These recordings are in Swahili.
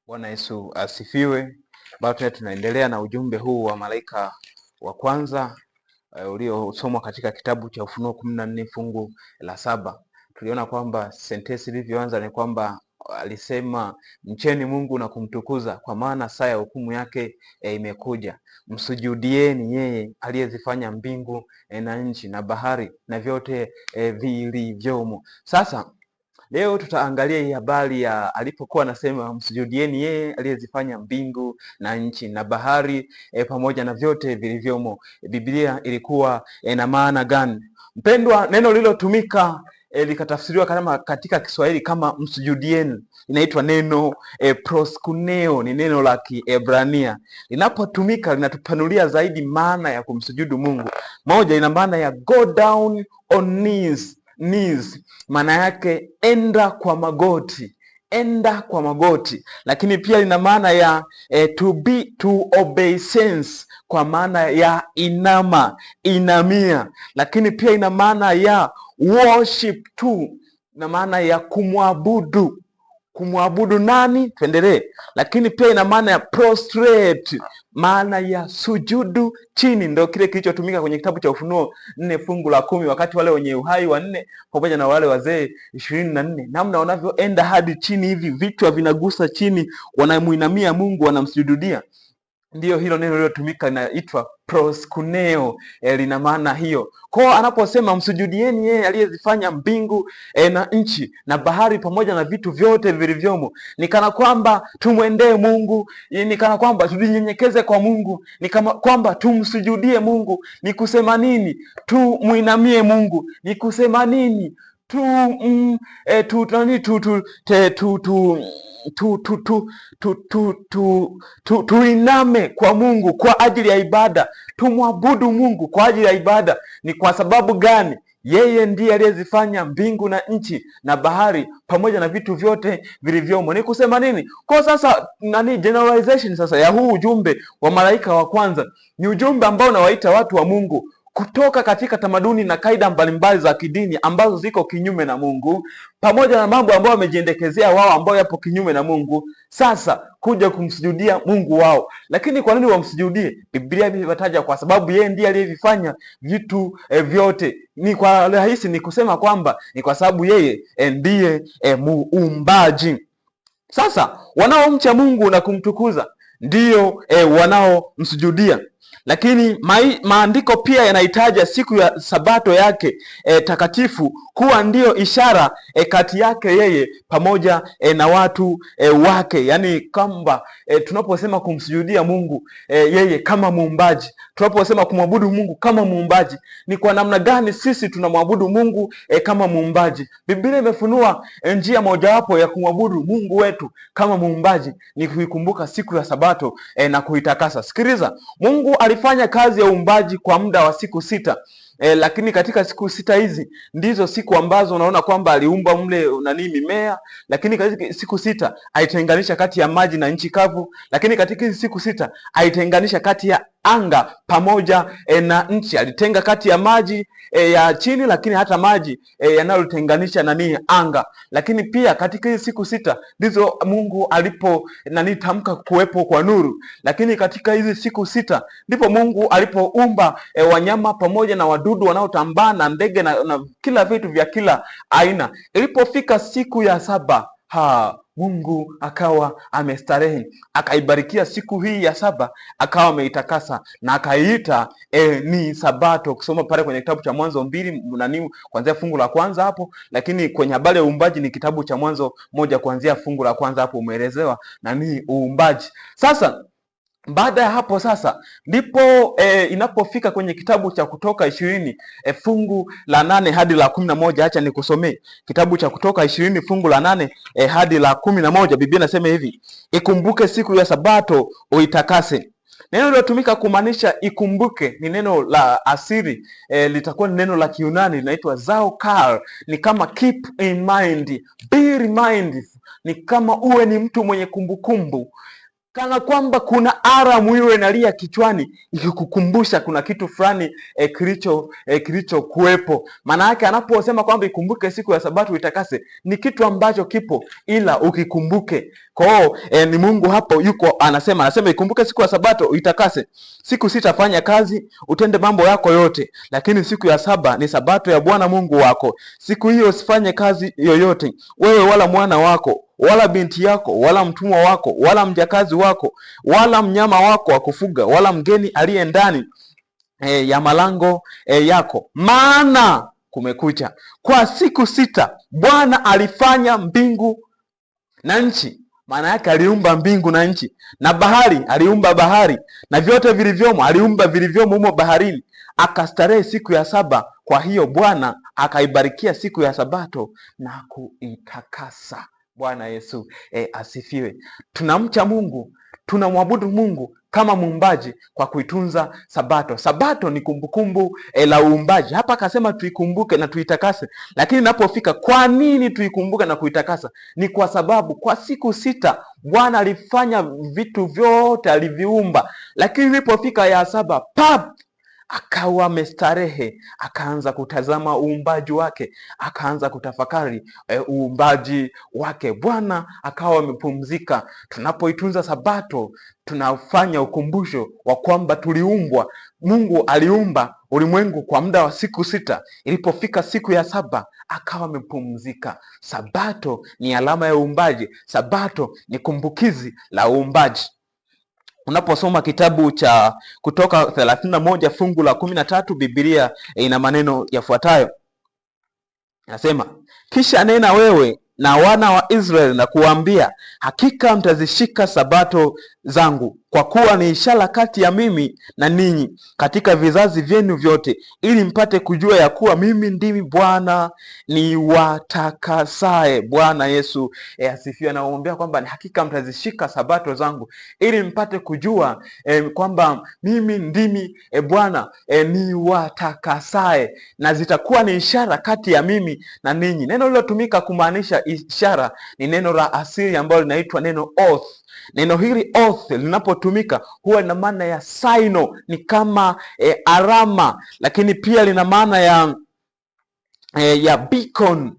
Bwana Yesu asifiwe. Bado tunaendelea na ujumbe huu wa malaika wa kwanza uliosomwa katika kitabu cha Ufunuo 14 fungu la 7. Tuliona kwamba sentensi ilivyoanza ni kwamba alisema mcheni Mungu na kumtukuza, kwa maana saa ya hukumu yake imekuja. Msujudieni yeye aliyezifanya mbingu na nchi na bahari na vyote vilivyomo. Sasa leo tutaangalia hii habari ya alipokuwa anasema msujudieni yeye aliyezifanya mbingu na nchi na bahari pamoja na vyote vilivyomo. Biblia ilikuwa na maana gani? Mpendwa, neno lililotumika likatafsiriwa kama katika Kiswahili kama msujudieni, inaitwa neno proskuneo, ni neno la Kiebrania. Linapotumika linatupanulia zaidi maana ya kumsujudu Mungu. Moja, ina maana ya go down on knees, maana yake enda kwa magoti, enda kwa magoti. Lakini pia ina maana ya to obeisance, kwa maana ya inama, inamia. Lakini pia ina maana ya worship tu, na maana ya kumwabudu. Kumwabudu nani? Tuendelee. Lakini pia ina maana ya prostrate, maana ya sujudu chini. Ndio kile kilichotumika kwenye kitabu cha Ufunuo 4 fungu la 10, wakati wale wenye uhai 4 pamoja na wale wazee 24 namna wanavyoenda hadi chini hivi, vichwa vinagusa chini, wanamuinamia Mungu, wanamsujudia. Ndiyo hilo neno lilotumika linaitwa proskuneo, lina maana hiyo. Kwa anaposema msujudieni yeye aliyezifanya mbingu na nchi na bahari pamoja na vitu vyote vilivyomo, ni kana kwamba tumwendee Mungu, ni kana kwamba tujinyenyekeze kwa Mungu, ni kama kwamba tumsujudie Mungu. Ni kusema nini? Tumuinamie Mungu. Ni kusema nini? Tuiname kwa Mungu kwa ajili ya ibada, tumwabudu Mungu kwa ajili ya ibada. Ni kwa sababu gani? Yeye ndiye aliyezifanya mbingu na nchi na bahari pamoja na vitu vyote vilivyomo. Ni kusema nini? Kwa sasa generalization sasa ya huu ujumbe wa malaika wa kwanza ni ujumbe ambao unawaita watu wa Mungu kutoka katika tamaduni na kaida mbalimbali za kidini ambazo ziko kinyume na Mungu, pamoja na mambo ambayo wamejiendekezea wao ambayo yapo kinyume na Mungu, sasa kuja kumsujudia Mungu wao. Lakini kwa nini wamsujudie? Biblia imetaja kwa sababu yeye ndiye aliyevifanya vitu vyote. Ni kwa rahisi ni kusema kwamba ni kwa sababu yeye ndiye muumbaji. Sasa wanaomcha Mungu na kumtukuza ndio wanaomsujudia. Lakini maandiko pia yanahitaja siku ya Sabato yake takatifu kuwa ndiyo ishara kati yake yeye pamoja na watu wake. Yaani kwamba tunaposema kumsujudia Mungu yeye kama muumbaji, tunaposema kumwabudu Mungu kama muumbaji, ni kwa namna gani sisi tunamwabudu Mungu kama muumbaji? Biblia imefunua njia mojawapo ya kumwabudu Mungu wetu kama muumbaji ni kuikumbuka siku ya Sabato na kuitakasa. Sikiliza, Mungu alifanya kazi ya uumbaji kwa muda wa siku 6. Lakini katika siku 6 hizi ndizo siku ambazo unaona kwamba aliumba mle mimea, lakini katika siku 6 aitenganisha kati ya maji na nchi kavu, lakini katika hizi siku 6 aitenganisha kati ya anga pamoja na nchi. Alitenga kati ya maji ya chini, lakini hata maji yanayotenganisha anga. Lakini pia katika hizi siku 6 ndizo Mungu alipo tamka kuwepo kwa nuru. Lakini katika hizi siku 6 ndipo Mungu alipoumba wanyama pamoja na wadudu wanaotambaa na ndege na kila vitu vya kila aina. Ilipofika siku ya 7, Mungu akawa amestarehe, akaibarikia siku hii ya 7, akawa ameitakasa na akaiita ni Sabato. Ukisoma pale kwenye kitabu cha Mwanzo 2 kuanzia fungu la 1 hapo, lakini kwenye habari ya uumbaji ni kitabu cha Mwanzo 1 kuanzia fungu la 1 hapo umeelezewa uumbaji. Sasa baada ya hapo sasa ndipo inapofika kwenye kitabu cha Kutoka 20 fungu la 8 hadi la 11. Acha nikusomee kitabu cha Kutoka 20 fungu la 8 hadi la 11. Biblia inasema hivi: ikumbuke siku ya Sabato uitakase. Neno lilotumika kumaanisha ikumbuke ni neno la asili, litakuwa ni neno la Kiyunani linaitwa zaukar. Ni kama keep in mind, be reminded, ni kama uwe ni mtu mwenye kumbukumbu. kana kwamba kuna aramu iwe inalia kichwani ikikukumbusha kuna kitu fulani kilicho kuwepo. Maana yake anaposema kwamba ikumbuke siku ya Sabato uitakase, ni kitu ambacho kipo ila ukikumbuke. Kwa hiyo ni Mungu hapo yuko anasema ikumbuke siku ya Sabato uitakase. Siku sita fanya kazi, utende mambo yako yote, lakini siku ya saba ni Sabato ya Bwana Mungu wako. Siku hiyo usifanye kazi yoyote, wewe wala mwana wako wala binti yako wala mtumwa wako wala mjakazi wako wala mnyama wako wa kufuga wala mgeni aliye ndani ya malango yako, maana kumekucha. Kwa siku sita Bwana alifanya mbingu na nchi. Maana yake aliumba mbingu na nchi, na bahari aliumba bahari na vyote vilivyomo, aliumba vilivyomo humo baharini. Akastarehe siku ya saba. Kwa hiyo Bwana akaibarikia siku ya Sabato na kuitakasa. Bwana Yesu asifiwe. Tunamcha Mungu, tunamwabudu Mungu kama muumbaji kwa kuitunza Sabato. Sabato ni kumbukumbu la uumbaji. Hapa akasema tuikumbuke na tuitakase. Lakini napofika, kwa nini tuikumbuke na kuitakasa? Ni kwa sababu kwa siku sita Bwana alifanya vitu vyote, aliviumba. Lakini ilipofika ya saba, akawa amestarehe, akaanza kutazama uumbaji wake, akaanza kutafakari uumbaji wake. Bwana akawa amepumzika. Tunapoitunza Sabato tunafanya ukumbusho wa kwamba tuliumbwa. Mungu aliumba ulimwengu kwa muda wa siku sita. Ilipofika siku ya saba akawa amepumzika. Sabato ni alama ya uumbaji. Sabato ni kumbukizi la uumbaji. Unaposoma kitabu cha Kutoka 31 fungu la 13, Biblia ina maneno yafuatayo. Nasema, kisha nena wewe na wana wa Israeli na kuambia, hakika mtazishika Sabato zangu, kwa kuwa ni ishara kati ya mimi na ninyi katika vizazi vyenu vyote, ili mpate kujua ya kuwa mimi ndimi Bwana niwatakasaye. Bwana Yesu asifiwe. Nawaombea kwamba ni hakika mtazishika Sabato zangu, ili mpate kujua kwamba mimi ndimi Bwana niwatakasaye, na zitakuwa ni ishara kati ya mimi na ninyi. Neno lilotumika kumaanisha ishara ni neno la asili ambalo linaitwa neno oath. Neno hili oath linapotumika huwa lina maana ya saino, ni kama alama, lakini pia lina maana ya beacon.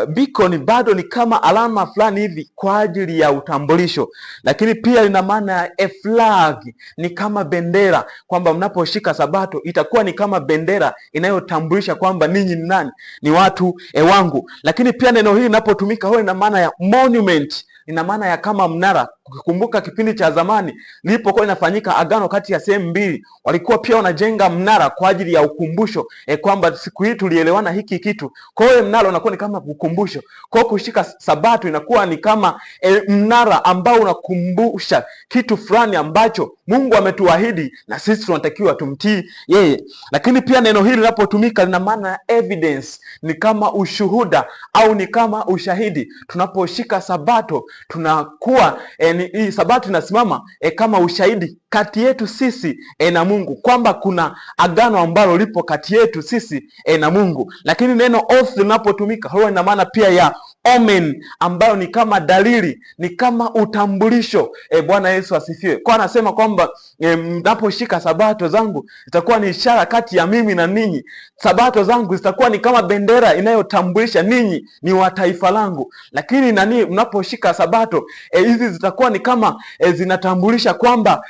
Beacon bado ni kama alama fulani hivi kwa ajili ya utambulisho, lakini pia lina maana ya a flag, ni kama bendera, kwamba mnaposhika Sabato itakuwa ni kama bendera inayotambulisha kwamba ninyi ni nani, ni watu wangu. Lakini pia neno hili linapotumika huwa lina maana ya monument, ina maana ya kama mnara. Ukikumbuka kipindi cha zamani lilipokuwa inafanyika agano kati ya sehemu mbili, walikuwa pia wanajenga mnara kwa ajili ya ukumbusho kwamba siku hii tulielewana hiki kitu. Kwa hiyo mnara unakuwa ni kama ukumbusho. Kwa hiyo kushika Sabato inakuwa ni kama mnara ambao unakumbusha kitu fulani ambacho Mungu ametuahidi na sisi tunatakiwa tumtii yeye. Lakini pia neno hili linapotumika lina maana ya evidence, ni kama ushuhuda au ni kama ushahidi. Tunaposhika Sabato tunakuwa hii Sabato inasimama kama ushahidi kati yetu sisi na Mungu, kwamba kuna agano ambalo lipo kati yetu sisi na Mungu. Lakini neno oath linapotumika huwa ina maana pia ya omen, ambayo ni kama dalili, ni kama utambulisho. Bwana Yesu asifiwe. Kwa anasema kwamba mnaposhika Sabato zangu itakuwa ni ishara kati ya mimi na ninyi. Sabato zangu zitakuwa ni kama bendera inayotambulisha ninyi ni wa taifa langu. Lakini mnaposhika Sabato hizi zitakuwa ni kama zinatambulisha kwamba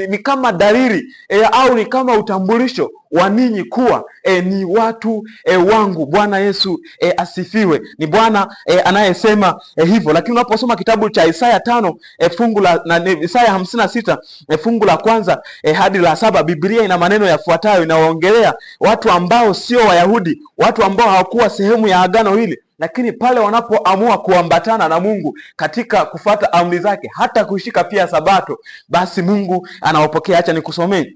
ni kama dalili au ni kama utambulisho wa ninyi kuwa ni watu wangu. Bwana Yesu asifiwe. Ni Bwana anayesema hivyo. Lakini unaposoma kitabu cha Isaya 5 fungu la Isaya 56 fungu la 1 hadi la 7, Biblia ina maneno yafuatayo. Inawaongelea watu ambao sio Wayahudi, watu ambao hawakuwa sehemu ya agano hili, lakini pale wanapoamua kuambatana na Mungu katika kufuata amri zake, hata kushika pia Sabato, basi Mungu anawapokea. Acha nikusomee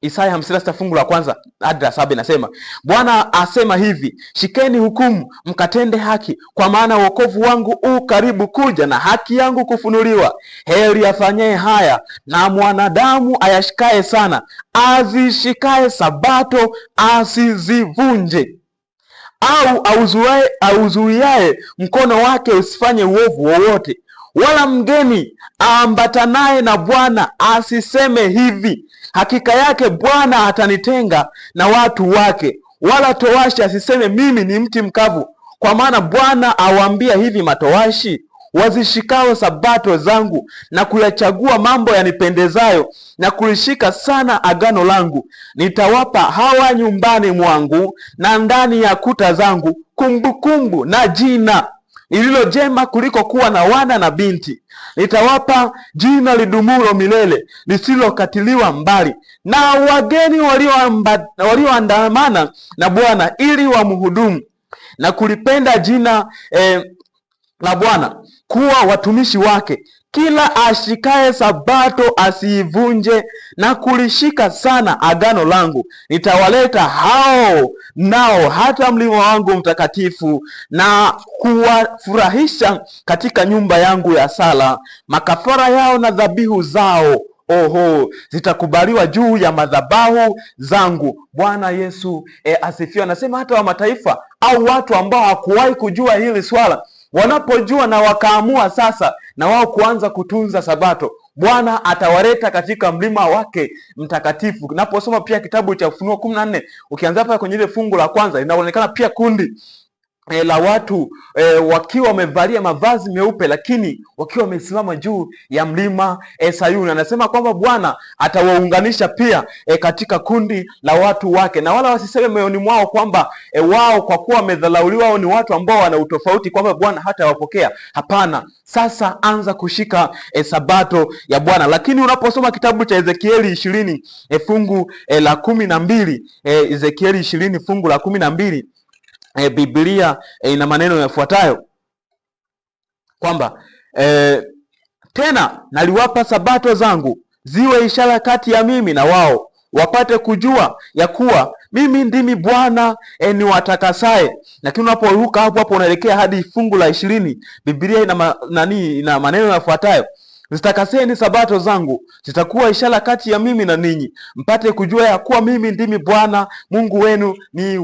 Isaya 56 fungu la 1 hadi la 7. Inasema, Bwana asema hivi, shikeni hukumu mkatende haki, kwa maana wokovu wangu u karibu kuja na haki yangu kufunuliwa. Heri afanyaye haya na mwanadamu ayashikaye sana, azishikaye Sabato asizivunje, au auzuiaye mkono wake usifanye uovu wowote. wala mgeni aambatanaye na Bwana asiseme hivi, hakika yake Bwana atanitenga na watu wake. Wala towashi asiseme, mimi ni mti mkavu. Kwa maana Bwana awaambia hivi matowashi, wazishikao sabato zangu na kuyachagua mambo yanipendezayo na kulishika sana agano langu, nitawapa hawa nyumbani mwangu na ndani ya kuta zangu kumbukumbu na jina lililo jema kuliko kuwa na wana na binti. Nitawapa jina lidumulo milele, lisilokatiliwa mbali. Na wageni walioandamana na Bwana ili wamhudumu na kulipenda jina la Bwana, kuwa watumishi wake. Kila ashikaye sabato asiivunje na kulishika sana agano langu, nitawaleta hao nao hata mlima wangu mtakatifu na kuwafurahisha katika nyumba yangu ya sala. Makafara yao na dhabihu zao zitakubaliwa juu ya madhabahu zangu. Bwana Yesu asifiwe. Anasema hata wa mataifa au watu ambao hakuwahi kujua hili swala, wanapojua na wakaamua sasa na wao kuanza kutunza sabato, Bwana atawaleta katika mlima wake mtakatifu. Naposoma pia kitabu cha Ufunuo 14, ukianza hapa kwenye ile fungu la kwanza, inaonekana pia kundi la watu wakiwa wamevalia mavazi meupe, lakini wakiwa wamesimama juu ya mlima Sayuni. Anasema kwamba Bwana atawaunganisha pia katika kundi la watu wake, na wala wasiseme moyoni mwao kwamba wao kwa kuwa wamedhalauliwa wao ni watu ambao wana utofauti, kwamba Bwana hatawapokea. Hapana, sasa anza kushika sabato ya Bwana. Lakini unaposoma kitabu cha Ezekieli 20 fungu la 12, Ezekieli 20 fungu la 12, Biblia ina maneno yafuatayo kwamba tena naliwapa sabato zangu ziwe ishara kati ya mimi na wao, wapate kujua ya kuwa mimi ndimi Bwana niwatakasaye. Lakini unaporuka hapo unaelekea hadi fungu la 20, Biblia ina maneno yafuatayo: zitakaseni sabato zangu, zitakuwa ishara kati ya mimi na ninyi, mpate kujua ya kuwa mimi ndimi Bwana Mungu wenu ni